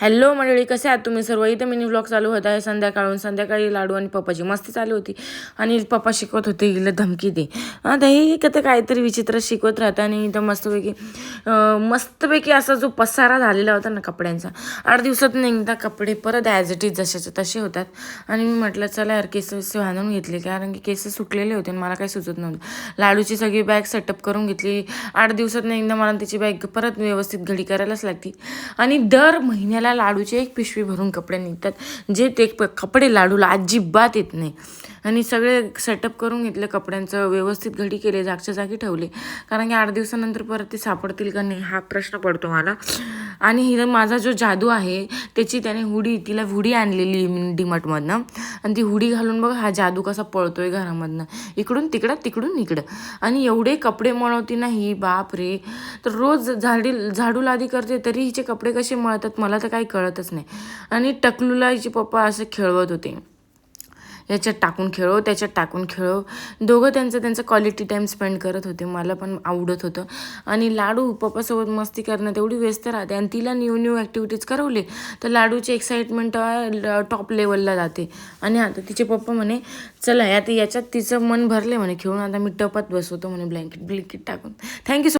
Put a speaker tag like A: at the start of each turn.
A: Hello मंडळी, कसे आहात तुम्ही सर्व? इथं मिनी व्लॉग चालू होत आहे संध्याकाळी लाडू आणि पप्पाची मस्ती चालू होती. आणि पप्पा शिकवत होते, हिला धमकी दे हे कधी काहीतरी विचित्र शिकवत राहतं. आणि इथं मस्तपैकी असा जो पसारा झालेला होता ना कपड्यांचा, 8 दिवसात एकदा कपडे परत ॲज इट इज जशाचे तसे होतात. आणि मी म्हटलं चला यार केस बांधून घेतले, कारण की केस सुटलेले होते आणि मला काही सुचत नव्हतं. लाडूची सगळी बॅग सेटअप करून घेतली. 8 दिवसात एकदा मला तिची बॅग परत व्यवस्थित घडी करायलाच लागते. आणि दर महिन्याला लाडूचे एक पिशवी भरून कपडे निघतात, जे ते कपडे लाडूला अजिबात येत नाही. आणि सगळे सेटअप करून घेतले, कपड्यांचं व्यवस्थित घडी केले, जागच्या जागी ठेवले, कारण की 8 दिवसानंतर परत ते सापडतील का नाही हा प्रश्न पडतो मला. आणि ही माझा जो जादू आहे त्याची त्याने तिला हुडी आणलेली डीमार्टमधनं, आणि ती हुडी घालून बघ हा जादू कसा पळतोय घरामधनं, इकडून तिकडं तिकडून इकडं. आणि एवढे कपडे मळवती ना ही, बाप रे. तर रोज झाडू लादी करते तरी हिचे कपडे कसे मळतात मला तर काही कळतच नाही. आणि टकलूला हिचे पप्पा असे खेळवत होते, याच्यात टाकून खेळव त्याच्यात टाकून खेळव. दोघं त्यांचं क्वालिटी टाईम स्पेंड करत होते, मला पण आवडत होतं. आणि लाडू पप्पासोबत मस्ती करण्यात एवढी व्यस्त राहते, आणि तिला न्यू ॲक्टिव्हिटीज करवले तर लाडूची एक्साइटमेंट टॉप लेवलला जाते. आणि आता तिचे पप्पा म्हणे चला याच्यात तिचं मन भरले म्हणे खेळून, आता मी टपात बसवतो म्हणे ब्लँकेट टाकून. थँक्यू.